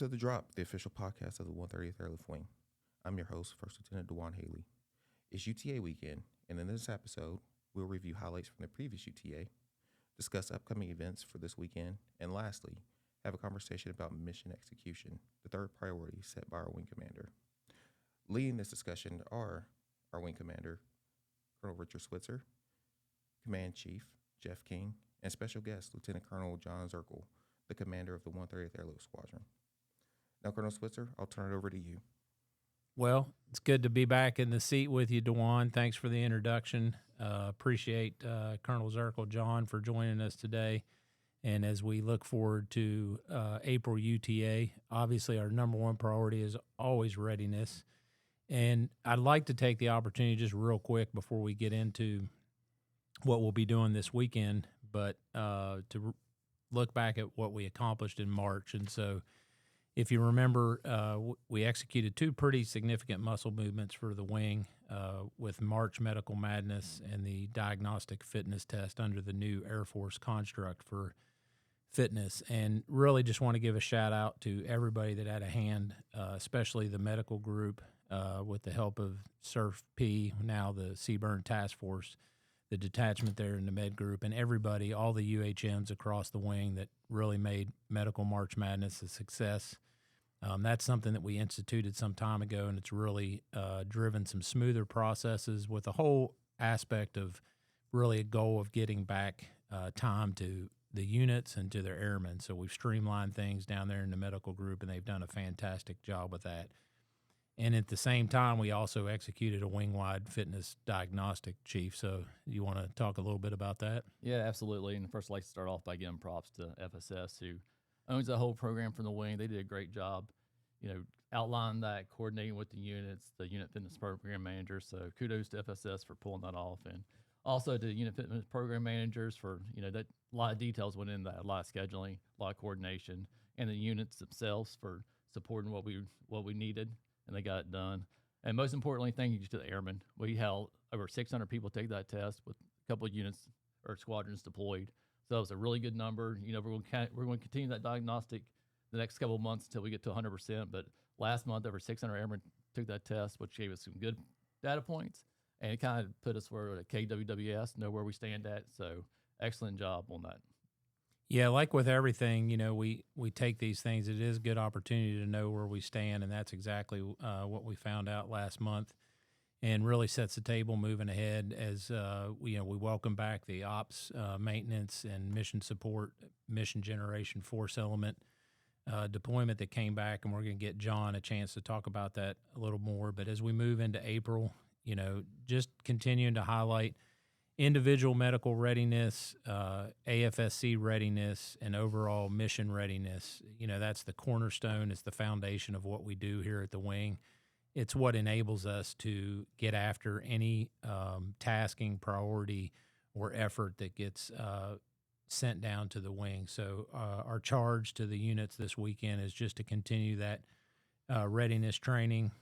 to The Drop, the official podcast of the 130th Airlift Wing. I'm your host, First Lieutenant DeJuan Haley. It's UTA weekend, and in this episode, we'll review highlights from the previous UTA, discuss upcoming events for this weekend, and lastly, have a conversation about mission execution, the third priority set by our Wing Commander. Leading this discussion are our Wing Commander, Colonel Richard Switzer, Command Chief Jeff King, and special guest Lieutenant Colonel John Zirkle, the commander of the 130th Airlift Squadron. Now, Colonel Switzer, I'll turn it over to you. Well, it's good to be back in the seat with you, DeJuan. Thanks for the introduction. Appreciate Colonel Zirkle, John, for joining us today. And as we look forward to April UTA, obviously our number one priority is always readiness. And I'd like to take the opportunity just real quick before we get into what we'll be doing this weekend, but to look back at what we accomplished in March. And so if you remember, we executed two pretty significant muscle movements for the wing with March Medical Madness and the diagnostic fitness test under the new Air Force construct for fitness. And really just want to give a shout out to everybody that had a hand, especially the medical group with the help of Surf P, now the Seaburn Task Force, the detachment there in the med group, and everybody, all the UHMs across the wing that really made Medical March Madness a success. That's something that we instituted some time ago, and it's really driven some smoother processes with the whole aspect of really a goal of getting back time to the units and to their airmen. So we've streamlined things down there in the medical group, and they've done a fantastic job with that. And at the same time, we also executed a wing-wide fitness diagnostic, Chief. So you want to talk a little bit about that? Yeah, absolutely. And first, I'd like to start off by giving props to FSS, who owns that whole program from the wing. They did a great job, outlining that, coordinating with the units, the unit fitness program managers. So kudos to FSS for pulling that off. And also to unit fitness program managers for, that a lot of details went in that, a lot of scheduling, a lot of coordination, and the units themselves for supporting what we needed. And they got it done. And most importantly, thank you to the airmen. We held over 600 people take that test with a couple of units or squadrons deployed. So it was a really good number. We're going to continue that diagnostic the next couple of months until we get to 100%. But last month, over 600 airmen took that test, which gave us some good data points. And it kind of put us where at KWWS, know where we stand at. So excellent job on that. Yeah, like with everything, we take these things. It is a good opportunity to know where we stand, and that's exactly what we found out last month, and really sets the table moving ahead as we welcome back the ops, maintenance, and mission support, mission generation force element deployment that came back, and we're going to get John a chance to talk about that a little more. But as we move into April, just continuing to highlight individual medical readiness, AFSC readiness, and overall mission readiness. That's the cornerstone. It's the foundation of what we do here at the wing. It's what enables us to get after any tasking, priority, or effort that gets sent down to the wing. So our charge to the units this weekend is just to continue that readiness training,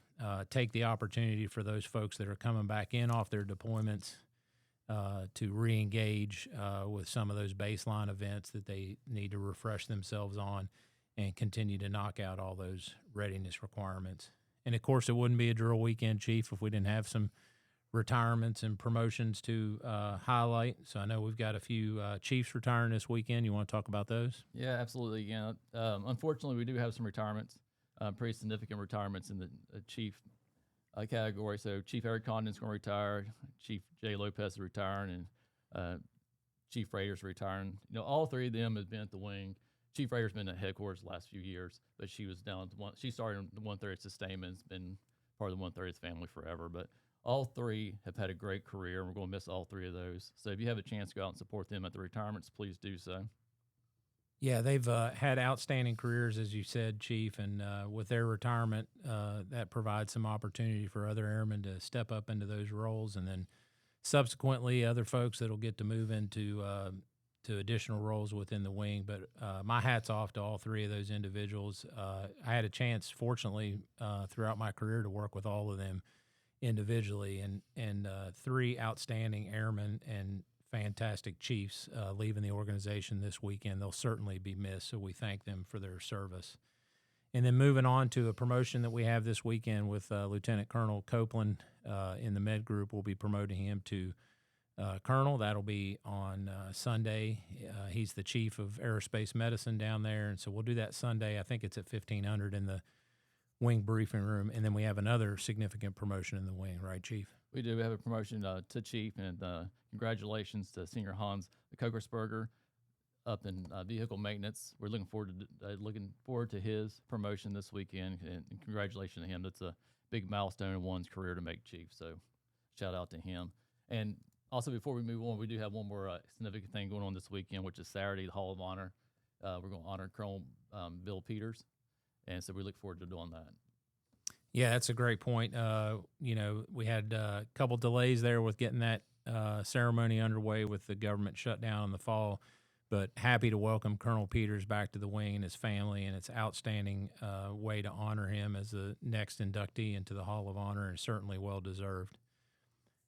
take the opportunity for those folks that are coming back in off their deployments to re-engage with some of those baseline events that they need to refresh themselves on and continue to knock out all those readiness requirements. And, of course, it wouldn't be a drill weekend, Chief, if we didn't have some retirements and promotions to highlight. So I know we've got a few Chiefs retiring this weekend. You want to talk about those? Yeah, absolutely. Unfortunately, we do have some retirements, pretty significant retirements in the Chief category. So Chief Eric Condon's going to retire, Chief Jay Lopez is retiring, and Chief Rader's retiring. All three of them have been at the wing. Chief Rader's been at headquarters the last few years, but she was down to one. She started in the 130th Sustainment, has been part of the 130th family forever. But all three have had a great career, and we're going to miss all three of those. So if you have a chance to go out and support them at the retirements, please do so. Yeah, they've had outstanding careers, as you said, Chief, and with their retirement, that provides some opportunity for other airmen to step up into those roles, and then subsequently other folks that will get to move into to additional roles within the wing. But my hat's off to all three of those individuals. I had a chance, fortunately, throughout my career to work with all of them individually, and three outstanding airmen and fantastic chiefs leaving the organization this weekend. They'll certainly be missed, so we thank them for their service. And then moving on to a promotion that we have this weekend with Lieutenant Colonel Copeland in the med group. We'll be promoting him to Colonel. That'll be on Sunday. He's the chief of aerospace medicine down there, and so we'll do that Sunday. I think it's at 1500 in the wing briefing room, and then we have another significant promotion in the wing, right, Chief? We do have a promotion to chief, and congratulations to Senior Hans Kogersberger up in vehicle maintenance. We're looking forward to his promotion this weekend, and congratulations to him. That's a big milestone in one's career to make chief. So shout out to him. And also, before we move on, we do have one more significant thing going on this weekend, which is Saturday, the Hall of Honor. We're going to honor Colonel Bill Peters, and so we look forward to doing that. Yeah, that's a great point. We had a couple delays there with getting that ceremony underway with the government shutdown in the fall, but happy to welcome Colonel Peters back to the wing and his family, and it's outstanding way to honor him as the next inductee into the Hall of Honor, and certainly well-deserved.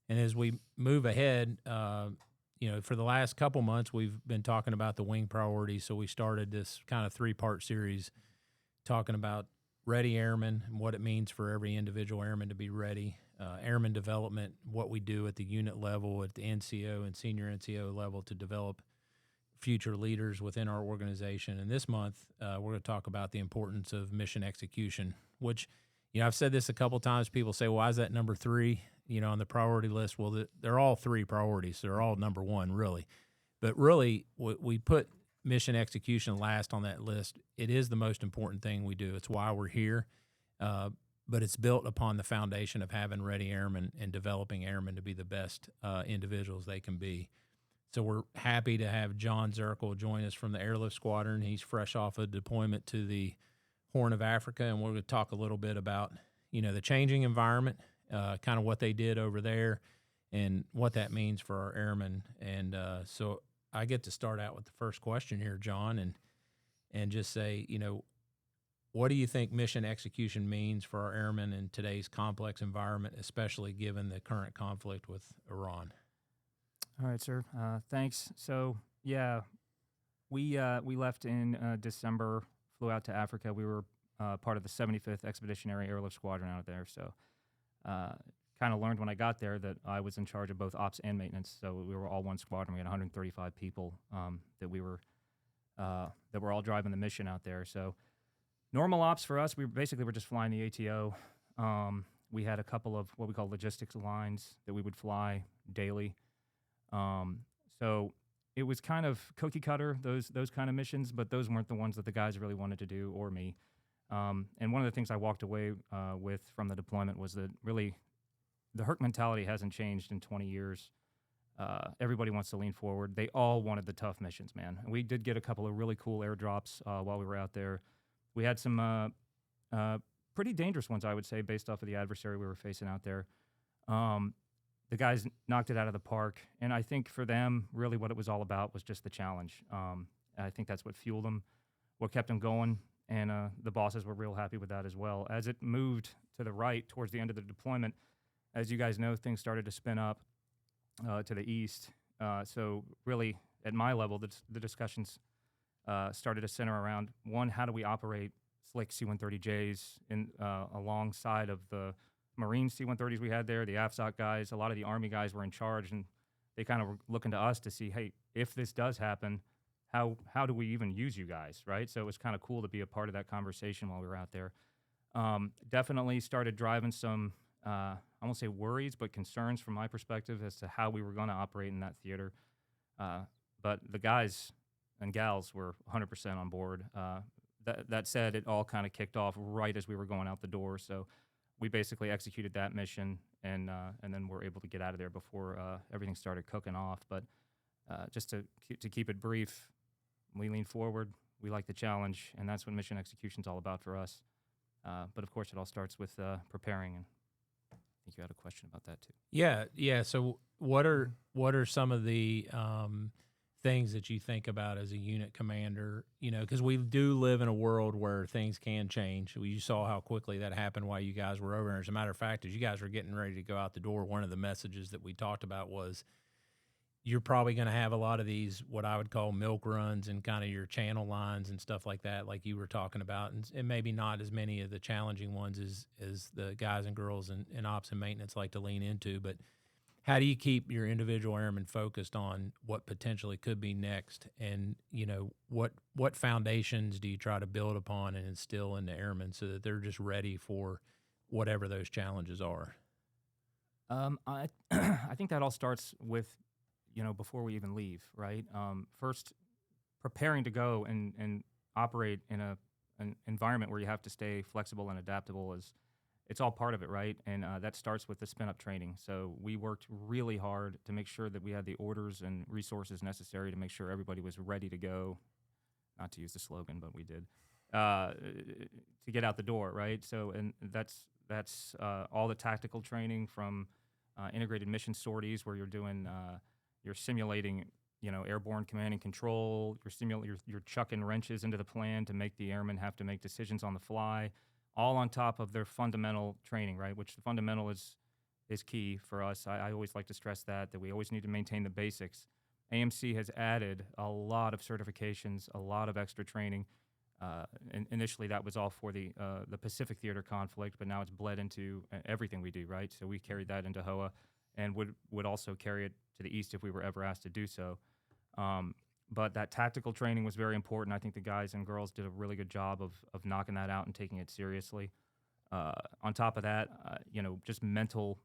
And as we move ahead, for the last couple months, we've been talking about the wing priorities. So we started this kind of 3-part series talking about ready airmen and what it means for every individual airman to be ready, airman development, what we do at the unit level, at the NCO and senior NCO level to develop future leaders within our organization. And this month, we're going to talk about the importance of mission execution, which, I've said this a couple times. People say, why is that number 3? On the priority list? Well, they're all 3 priorities. They're all number 1, really. But really, we put mission execution last on that list. It is the most important thing we do. It's why we're here. But it's built upon the foundation of having ready airmen and developing airmen to be the best individuals they can be. So we're happy to have John Zirkle join us from the Airlift Squadron. He's fresh off a deployment to the Horn of Africa, and we're going to talk a little bit about, the changing environment, kind of what they did over there and what that means for our airmen. And so I get to start out with the first question here, John, and just say, what do you think mission execution means for our airmen in today's complex environment, especially given the current conflict with Iran? All right, sir. Thanks. So, yeah, we left in December, flew out to Africa. We were part of the 75th Expeditionary Airlift Squadron out there. So kind of learned when I got there that I was in charge of both ops and maintenance. So we were all one squadron. We had 135 people that were all driving the mission out there. So normal ops for us, we basically were just flying the ATO. We had a couple of what we call logistics lines that we would fly daily. So it was kind of cookie cutter, those kind of missions, but those weren't the ones that the guys really wanted to do, or me. And one of the things I walked away with from the deployment was that really the Herc mentality hasn't changed in 20 years. Everybody wants to lean forward. They all wanted the tough missions, man. And we did get a couple of really cool airdrops while we were out there. We had some pretty dangerous ones, I would say, based off of the adversary we were facing out there. The guys knocked it out of the park, and I think for them, really what it was all about was just the challenge. I think that's what fueled them, what kept them going, and the bosses were real happy with that as well. As it moved to the right towards the end of the deployment, as you guys know, things started to spin up to the east. So really, at my level, the discussions started to center around, one, how do we operate slick C-130Js alongside of the Marine C-130s we had there, the AFSOC guys. A lot of the Army guys were in charge, and they kind of were looking to us to see, hey, if this does happen, how do we even use you guys, right? So it was kind of cool to be a part of that conversation while we were out there. Definitely started driving some, I won't say worries, but concerns from my perspective as to how we were going to operate in that theater. But the guys and gals were 100% on board. That said, it all kind of kicked off right as we were going out the door. So we basically executed that mission, and then were able to get out of there before everything started cooking off. But just to keep it brief, we lean forward. We like the challenge, and that's what mission execution is all about for us. But of course, it all starts with preparing. And I think you had a question about that too. Yeah. So what are some of the things that you think about as a unit commander? Because we do live in a world where things can change. You saw how quickly that happened while you guys were over. And as a matter of fact, as you guys were getting ready to go out the door, one of the messages that we talked about was, you're probably going to have a lot of these, what I would call milk runs and kind of your channel lines and stuff like that, like you were talking about, and maybe not as many of the challenging ones as the guys and girls in ops and maintenance like to lean into. But how do you keep your individual airmen focused on what potentially could be next? And, what foundations do you try to build upon and instill in the airmen so that they're just ready for whatever those challenges are? I I think that all starts with, before we even leave, right? First, preparing to go and operate in an environment where you have to stay flexible and adaptable it's all part of it, right? And that starts with the spin-up training. So we worked really hard to make sure that we had the orders and resources necessary to make sure everybody was ready to go. Not to use the slogan, but we did, to get out the door, right? So, and that's all the tactical training from integrated mission sorties where you're simulating, airborne command and control. You're chucking wrenches into the plan to make the airmen have to make decisions on the fly, all on top of their fundamental training, right? Which the fundamental is key for us. I always like to stress that we always need to maintain the basics. AMC has added a lot of certifications, a lot of extra training. And initially, that was all for the Pacific Theater conflict, but now it's bled into everything we do, right? So we carried that into HOA, and would also carry it to the east if we were ever asked to do so. But that tactical training was very important. I think the guys and girls did a really good job of knocking that out and taking it seriously. On top of that, just mental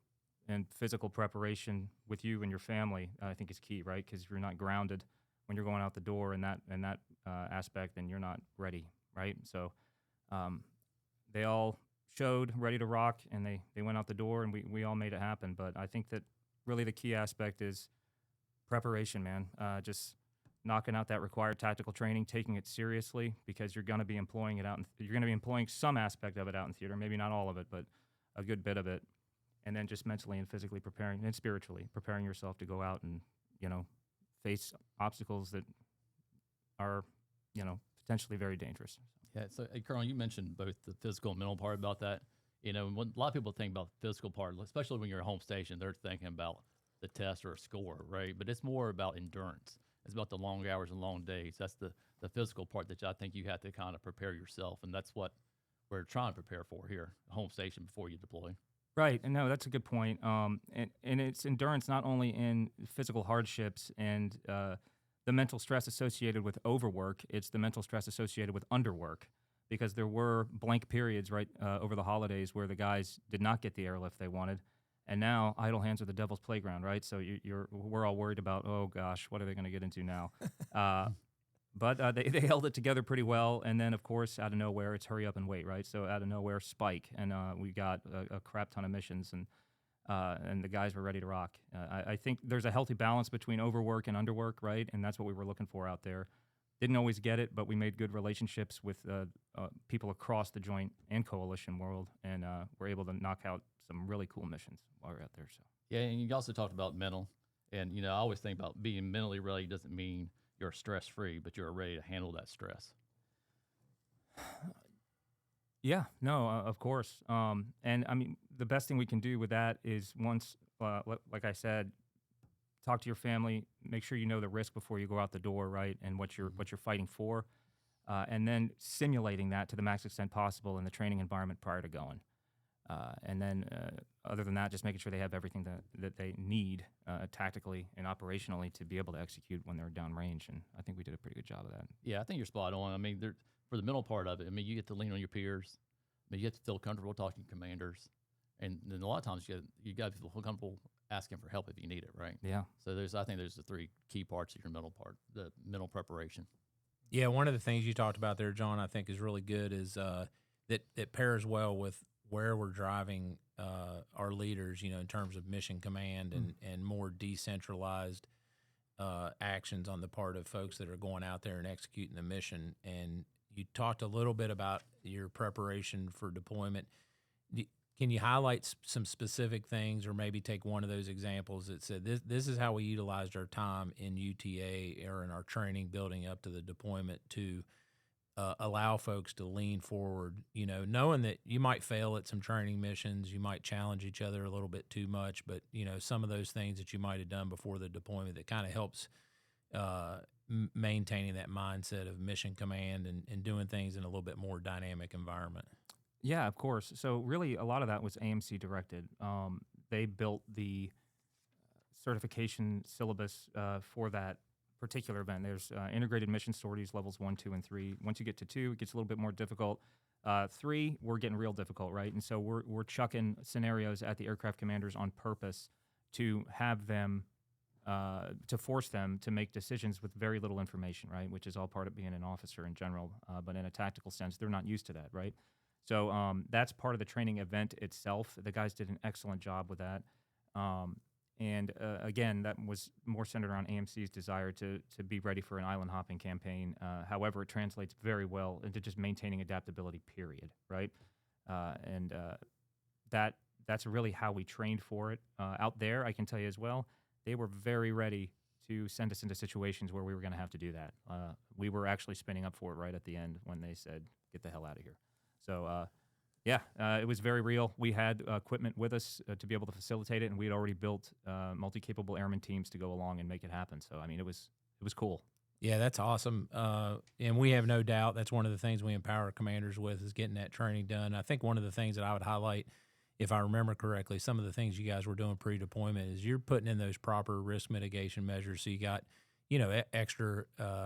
and physical preparation with you and your family, I think is key, right? Because if you're not grounded when you're going out the door in that aspect, then you're not ready, right? So they all showed ready to rock, and they went out the door, and we all made it happen. But I think that really the key aspect is preparation, man. Just knocking out that required tactical training, taking it seriously, because you're going to be employing it you're going to be employing some aspect of it out in theater, maybe not all of it, but a good bit of it. And then just mentally and physically preparing, and spiritually preparing yourself to go out and, face obstacles that are, potentially very dangerous. Yeah. So, Colonel, you mentioned both the physical and mental part about that. When a lot of people think about the physical part, especially when you're at home station, they're thinking about the test or a score, right? But it's more about endurance. It's about the long hours and long days. That's the physical part that I think you have to kind of prepare yourself, and that's what we're trying to prepare for here, home station, before you deploy. Right, and no, that's a good point. And it's endurance not only in physical hardships and the mental stress associated with overwork, it's the mental stress associated with underwork, because there were blank periods right over the holidays where the guys did not get the airlift they wanted. And now idle hands are the devil's playground, right? So we're all worried about, oh gosh, what are they going to get into now? But they held it together pretty well. And then, of course, out of nowhere, it's hurry up and wait, right? So out of nowhere, spike. And we got a crap ton of missions, and the guys were ready to rock. I think there's a healthy balance between overwork and underwork, right? And that's what we were looking for out there. Didn't always get it, but we made good relationships with people across the joint and coalition world, and were able to knock out some really cool missions while we were out there. So Yeah, and you also talked about mental. And, I always think about being mentally ready doesn't mean you're stress-free, but you're ready to handle that stress. Yeah, no, of course. And I mean, the best thing we can do with that is once, like I said, talk to your family, make sure you know the risk before you go out the door, right? And what you're fighting for, and then simulating that to the max extent possible in the training environment prior to going. And then, other than that, just making sure they have everything that they need tactically and operationally to be able to execute when they're downrange. And I think we did a pretty good job of that. Yeah, I think you're spot on. I mean, for the mental part of it, I mean, you get to lean on your peers. I mean, you get to feel comfortable talking to commanders. And then a lot of times you got to feel comfortable asking for help if you need it, right? Yeah. So I think there's the three key parts of your mental part, the mental preparation. Yeah, one of the things you talked about there, John, I think is really good is that pairs well with where we're driving our leaders, in terms of mission command and more decentralized actions on the part of folks that are going out there and executing the mission. And you talked a little bit about your preparation for deployment. Can you highlight some specific things, or maybe take one of those examples that said this is how we utilized our time in UTA or in our training building up to the deployment to allow folks to lean forward, knowing that you might fail at some training missions, you might challenge each other a little bit too much, but, some of those things that you might have done before the deployment that kind of helps maintaining that mindset of mission command and doing things in a little bit more dynamic environment. Yeah, of course. So really, a lot of that was AMC directed. They built the certification syllabus for that particular event. There's integrated mission sorties, levels 1, 2, and 3. Once you get to 2, it gets a little bit more difficult. 3, we're getting real difficult, right? And so we're chucking scenarios at the aircraft commanders on purpose to have them, to force them to make decisions with very little information, right? Which is all part of being an officer in general. But in a tactical sense, they're not used to that, right? So that's part of the training event itself. The guys did an excellent job with that. And again, that was more centered around AMC's desire to be ready for an island hopping campaign. However, it translates very well into just maintaining adaptability, period, right? And that's really how we trained for it. Out there, I can tell you as well, they were very ready to send us into situations where we were going to have to do that. We were actually spinning up for it right at the end when they said, get the hell out of here. So, it was very real. We had equipment with us to be able to facilitate it, and we had already built multi-capable airman teams to go along and make it happen. So, I mean, it was cool. Yeah, that's awesome. And we have no doubt that's one of the things we empower commanders with is getting that training done. I think one of the things that I would highlight, if I remember correctly, some of the things you guys were doing pre-deployment is you're putting in those proper risk mitigation measures. So you got extra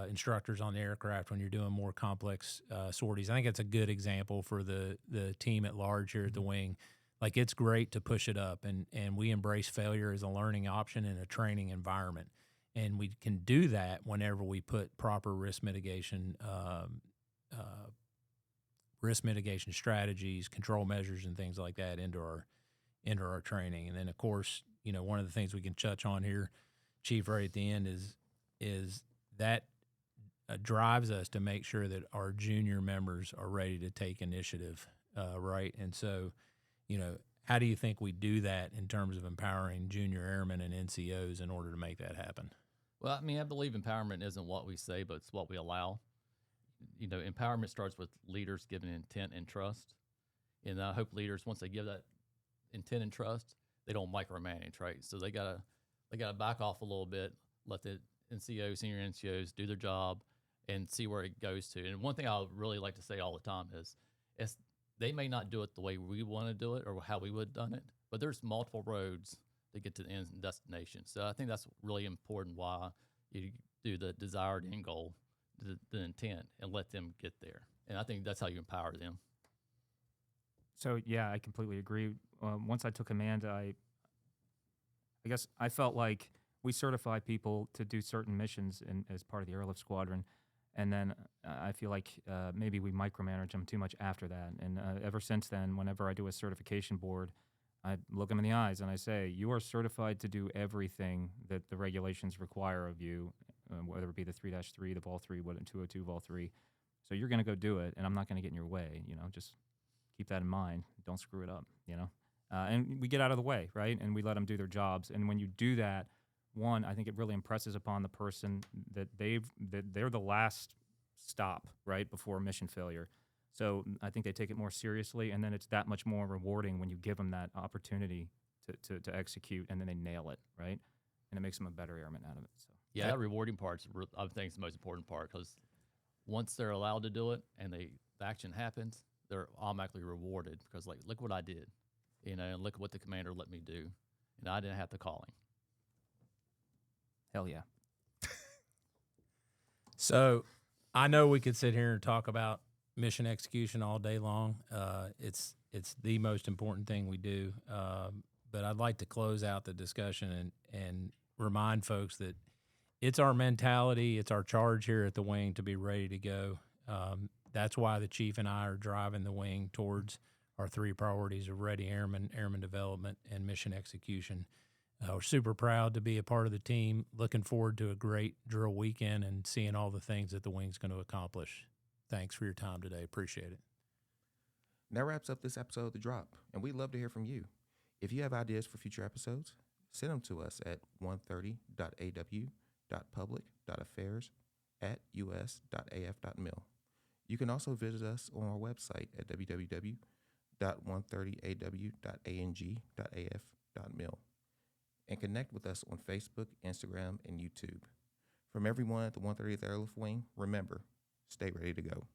instructors on the aircraft when you're doing more complex sorties. I think it's a good example for the team at large here at the wing. Like, it's great to push it up, and we embrace failure as a learning option in a training environment. And we can do that whenever we put proper risk mitigation strategies, control measures, and things like that into our training. And then, of course, one of the things we can touch on here, Chief, right at the end is that drives us to make sure that our junior members are ready to take initiative, right? And so, how do you think we do that in terms of empowering junior airmen and NCOs in order to make that happen? Well, I mean, I believe empowerment isn't what we say, but it's what we allow. Empowerment starts with leaders giving intent and trust. And I hope leaders, once they give that intent and trust, they don't micromanage, right? So they gotta back off a little bit, let the NCOs, senior NCOs do their job and see where it goes to. And one thing I would really like to say all the time is they may not do it the way we want to do it or how we would have done it, but there's multiple roads to get to the end destination. So I think that's really important why you do the desired end goal, the intent, and let them get there. And I think that's how you empower them. So, yeah, I completely agree. Once I took command, I guess I felt like we certify people to do certain missions as part of the Airlift Squadron, and then I feel like maybe we micromanage them too much after that. And ever since then, whenever I do a certification board, I look them in the eyes and I say, you are certified to do everything that the regulations require of you, whether it be the 3-3, the Vol 3, 202, Vol 3. So you're going to go do it, and I'm not going to get in your way. Just keep that in mind. Don't screw it up, and we get out of the way, right? And we let them do their jobs. And when you do that, one, I think it really impresses upon the person that they're the last stop, right, before mission failure. So I think they take it more seriously, and then it's that much more rewarding when you give them that opportunity to execute, and then they nail it, right? And it makes them a better airman out of it. So yeah, that rewarding part, I think, is the most important part, because once they're allowed to do it and the action happens, they're automatically rewarded because, like, look what I did, and look what the commander let me do, and I didn't have to call him. Hell yeah. So I know we could sit here and talk about mission execution all day long. It's the most important thing we do. But I'd like to close out the discussion and remind folks that it's our mentality, it's our charge here at the wing to be ready to go. That's why the chief and I are driving the wing towards our 3 priorities of ready airmen, airman development, and mission execution. We're super proud to be a part of the team. Looking forward to a great drill weekend and seeing all the things that the wing's going to accomplish. Thanks for your time today. Appreciate it. That wraps up this episode of The Drop, and we'd love to hear from you. If you have ideas for future episodes, send them to us at 130.aw.public.affairs@us.af.mil. You can also visit us on our website at www.130aw.ang.af.mil and connect with us on Facebook, Instagram, and YouTube. From everyone at the 130th Airlift Wing, remember, stay ready to go.